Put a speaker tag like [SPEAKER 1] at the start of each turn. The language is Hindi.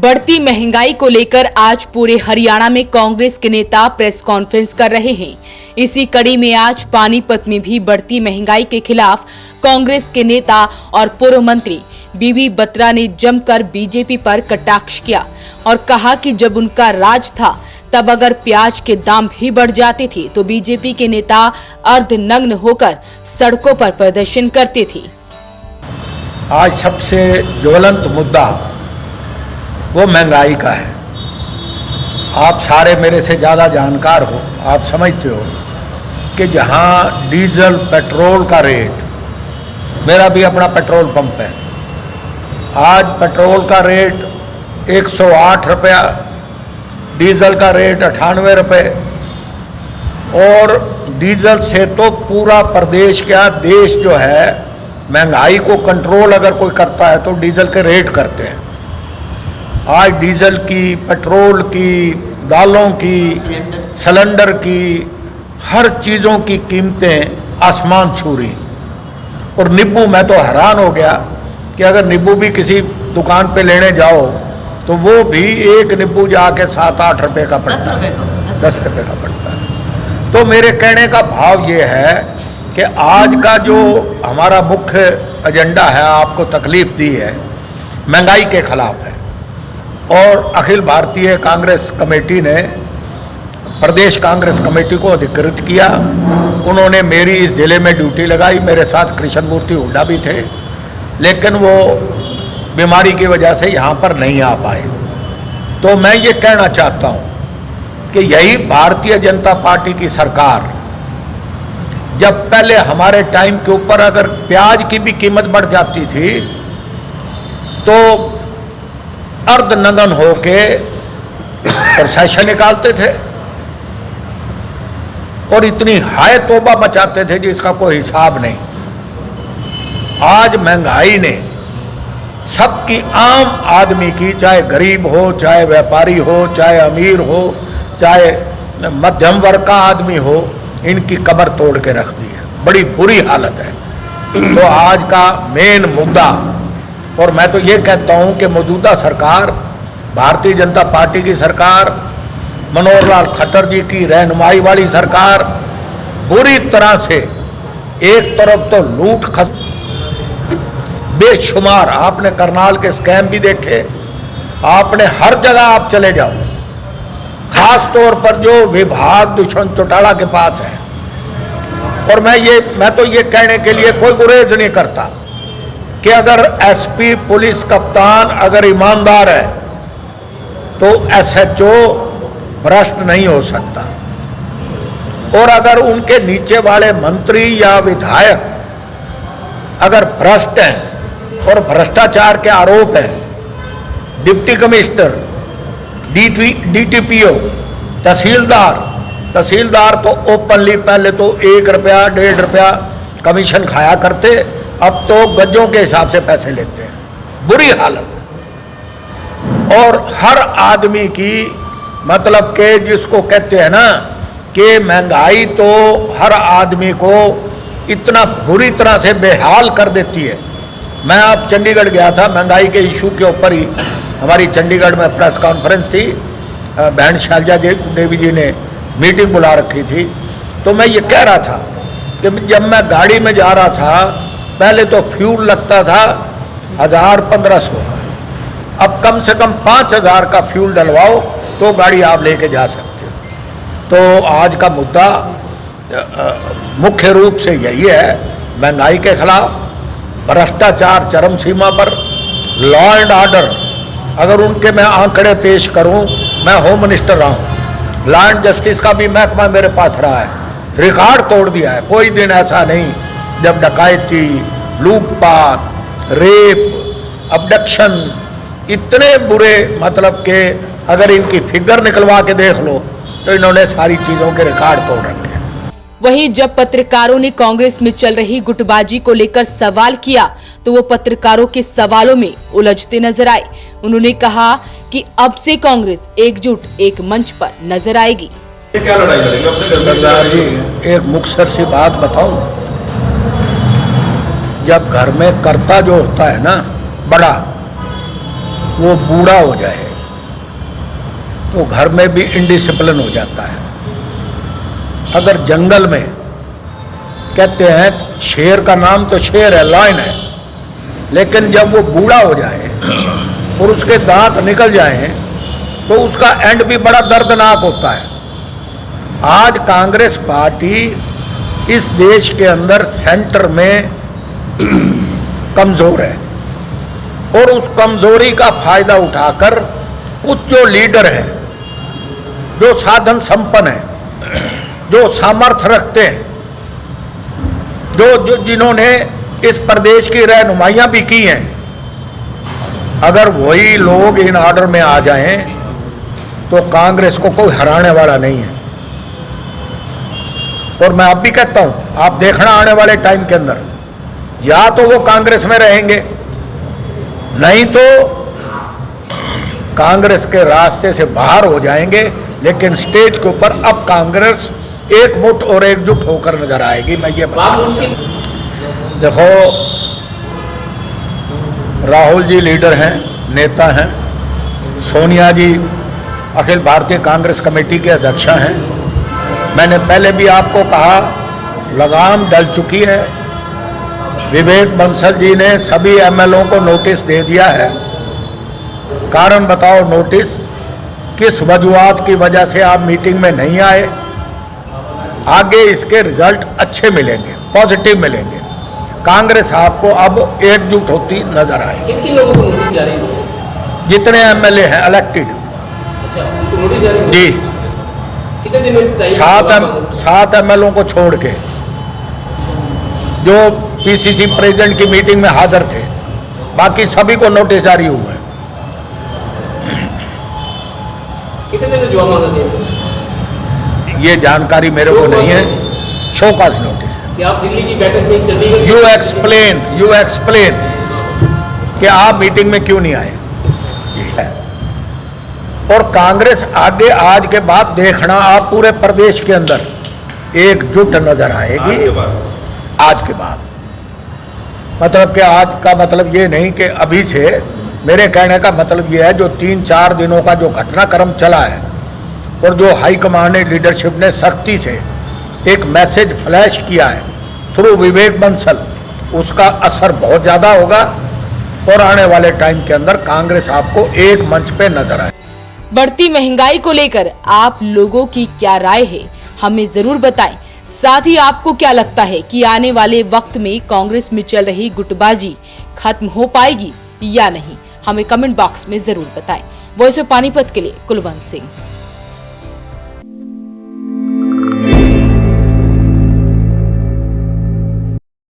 [SPEAKER 1] बढ़ती महंगाई को लेकर आज पूरे हरियाणा में कांग्रेस के नेता प्रेस कॉन्फ्रेंस कर रहे हैं। इसी कड़ी में आज पानीपत में भी बढ़ती महंगाई के खिलाफ कांग्रेस के नेता और पूर्व मंत्री बीबी बत्रा ने जमकर बीजेपी पर कटाक्ष किया और कहा कि जब उनका राज था तब अगर प्याज के दाम भी बढ़ जाते थे तो बीजेपी के नेता अर्धनग्न होकर सड़कों पर प्रदर्शन करते थे।
[SPEAKER 2] आज सबसे ज्वलंत मुद्दा वो महंगाई का है। आप सारे मेरे से ज़्यादा जानकार हो, आप समझते हो कि जहाँ डीजल पेट्रोल का रेट, मेरा भी अपना पेट्रोल पंप है, आज पेट्रोल का रेट 108 रुपया, डीजल का रेट 98 रुपये, और डीजल से तो पूरा प्रदेश क्या देश जो है महंगाई को कंट्रोल अगर कोई करता है तो डीजल के रेट करते हैं। आज डीजल की, पेट्रोल की, दालों की, सिलेंडर की, हर चीज़ों की कीमतें आसमान छू रही। और नींबू, मैं तो हैरान हो गया कि अगर नींबू भी किसी दुकान पे लेने जाओ तो वो भी एक नींबू जाके 7-8 रुपये का पड़ता है, 10 रुपये का पड़ता है। तो मेरे कहने का भाव ये है कि आज का जो हमारा मुख्य एजेंडा है, आपको तकलीफ दी है, महंगाई के खिलाफ है। और अखिल भारतीय कांग्रेस कमेटी ने प्रदेश कांग्रेस कमेटी को अधिकृत किया। उन्होंने मेरी इस जिले में ड्यूटी लगाई। मेरे साथ कृष्ण मूर्ति हुड्डा भी थे, लेकिन वो बीमारी की वजह से यहाँ पर नहीं आ पाए। तो मैं ये कहना चाहता हूँ कि यही भारतीय जनता पार्टी की सरकार, जब पहले हमारे टाइम के ऊपर अगर प्याज की भी कीमत बढ़ जाती थी तो अर्धनग्न होके प्रोसेशन निकालते थे और इतनी हाय तौबा मचाते थे जिसका कोई हिसाब नहीं। आज महंगाई ने सबकी, आम आदमी की, चाहे गरीब हो, चाहे व्यापारी हो, चाहे अमीर हो, चाहे मध्यम वर्ग का आदमी हो, इनकी कमर तोड़ के रख दी है। बड़ी बुरी हालत है। तो आज का मेन मुद्दा, और मैं तो ये कहता हूँ कि मौजूदा सरकार, भारतीय जनता पार्टी की सरकार, मनोहर लाल खट्टर जी की रहनुमाई वाली सरकार बुरी तरह से, एक तरफ तो लूट बेशुमार, आपने करनाल के स्कैम भी देखे, आपने हर जगह आप चले जाओ, खास तौर पर जो विभाग दुष्यंत चौटाला के पास है। और मैं तो ये कहने के लिए कोई गुरेज नहीं करता कि अगर एसपी, पुलिस कप्तान अगर ईमानदार है तो एसएचओ भ्रष्ट नहीं हो सकता। और अगर उनके नीचे वाले मंत्री या विधायक अगर भ्रष्ट हैं और भ्रष्टाचार के आरोप हैं, डिप्टी कमिश्नर, डीटीपीओ, तहसीलदार तो ओपनली पहले तो 1 रुपया 1.5 रुपया कमीशन खाया करते, अब तो गज्जों के हिसाब से पैसे लेते हैं। बुरी हालत। और हर आदमी की, मतलब के जिसको कहते हैं ना कि महंगाई तो हर आदमी को इतना बुरी तरह से बेहाल कर देती है। मैं अब चंडीगढ़ गया था, महंगाई के इशू के ऊपर ही हमारी चंडीगढ़ में प्रेस कॉन्फ्रेंस थी, बहन शैलजा देवी जी ने मीटिंग बुला रखी थी। तो मैं ये कह रहा था कि जब मैं गाड़ी में जा रहा था, पहले तो फ्यूल लगता था 1000-1500 का, अब कम से कम 5000 का फ्यूल डलवाओ तो गाड़ी आप लेके जा सकते हो। तो आज का मुद्दा मुख्य रूप से यही है, महंगाई के खिलाफ, भ्रष्टाचार चरम सीमा पर, लॉ एंड ऑर्डर, अगर उनके मैं आंकड़े पेश करूं, मैं होम मिनिस्टर रहा हूं, लॉ एंड जस्टिस का भी महकमा मेरे पास रहा है, रिकॉर्ड तोड़ दिया है। कोई दिन ऐसा नहीं जब डकैती, लूटपाट, रेप, अबडक्शन, इतने बुरे, मतलब के अगर इनकी फिगर निकलवा के देख लो तो इन्होंने सारी चीजों के रिकॉर्ड तोड़ रखे।
[SPEAKER 1] वहीं जब पत्रकारों ने कांग्रेस में चल रही गुटबाजी को लेकर सवाल किया तो वो पत्रकारों के सवालों में उलझते नजर आए। उन्होंने कहा कि अब से कांग्रेस एकजुट एक मंच पर नजर आएगी।
[SPEAKER 3] क्या लड़ाई लड़ेंगे अपने
[SPEAKER 2] सरदार जी, एक मुख्तसर सी बात बताऊं, जब घर में कर्ता जो होता है ना, बड़ा, वो बूढ़ा हो जाए तो घर में भी इनडिसिप्लिन हो जाता है। अगर जंगल में कहते हैं शेर का नाम तो शेर है, लायन है, लेकिन जब वो बूढ़ा हो जाए और उसके दांत निकल जाएं तो उसका एंड भी बड़ा दर्दनाक होता है। आज कांग्रेस पार्टी इस देश के अंदर सेंटर में कमजोर है और उस कमजोरी का फायदा उठाकर कुछ जो लीडर हैं, जो साधन संपन्न हैं, जो सामर्थ्य रखते हैं, जो जिन्होंने इस प्रदेश की रहनुमाइयां भी की हैं, अगर वही लोग इन ऑर्डर में आ जाएं तो कांग्रेस को कोई हराने वाला नहीं है। और मैं अब भी कहता हूं, आप देखना आने वाले टाइम के अंदर या तो वो कांग्रेस में रहेंगे, नहीं तो कांग्रेस के रास्ते से बाहर हो जाएंगे। लेकिन स्टेज के ऊपर अब कांग्रेस एकमुठ और एकजुट होकर नजर आएगी। मैं ये देखो, राहुल जी लीडर हैं, नेता हैं, सोनिया जी अखिल भारतीय कांग्रेस कमेटी के अध्यक्ष हैं। मैंने पहले भी आपको कहा, लगाम डल चुकी है। विवेक बंसल जी ने सभी एमएलओ को नोटिस दे दिया है। कारण बताओ, नोटिस किस वजूहात की वजह से आप मीटिंग में नहीं आए। आगे इसके रिजल्ट अच्छे मिलेंगे, पॉजिटिव मिलेंगे। कांग्रेस आपको अब एकजुट होती नजर आएगी।
[SPEAKER 4] किन लोगों को नोटिस जारी हुआ है?
[SPEAKER 2] जितने एमएलए हैं इलेक्टेड।
[SPEAKER 4] अच्छा, उनको नोटिस जारी हुआ?
[SPEAKER 2] जी,
[SPEAKER 4] कितने दिन में टाइम?
[SPEAKER 2] 7 एमएलओ को छोड़ के, जो पीसीसी प्रेसिडेंट की मीटिंग में हाजिर थे, बाकी सभी को नोटिस जारी हुआ है।
[SPEAKER 4] कितने दिन में जवाब मांगा गया?
[SPEAKER 2] ये जानकारी मेरे को नहीं है। शोकाज नोटिस
[SPEAKER 4] कि आप दिल्ली की बैठक में चंडीगढ़
[SPEAKER 2] यू एक्सप्लेन कि आप मीटिंग में क्यों नहीं आए। ये है। और कांग्रेस आगे आज के बाद देखना, आप पूरे प्रदेश के अंदर एकजुट नजर आएगी आज के बाद। मतलब कि आज का मतलब ये नहीं कि अभी से, मेरे कहने का मतलब ये है जो 3-4 दिनों का जो घटनाक्रम चला है और जो हाईकमांड लीडरशिप ने सख्ती से एक मैसेज फ्लैश किया है थ्रू विवेक बंसल, उसका असर बहुत ज़्यादा होगा और आने वाले टाइम के अंदर कांग्रेस आपको एक मंच पे नजर आए।
[SPEAKER 1] बढ़ती महंगाई को लेकर आप लोगों की क्या राय है, हमें जरूर बताएं। साथ ही आपको क्या लगता है कि आने वाले वक्त में कांग्रेस में चल रही गुटबाजी खत्म हो पाएगी या नहीं, हमें कमेंट बॉक्स में जरूर बताएं। वॉइस ऑफ पानीपत के लिए कुलवंत सिंह।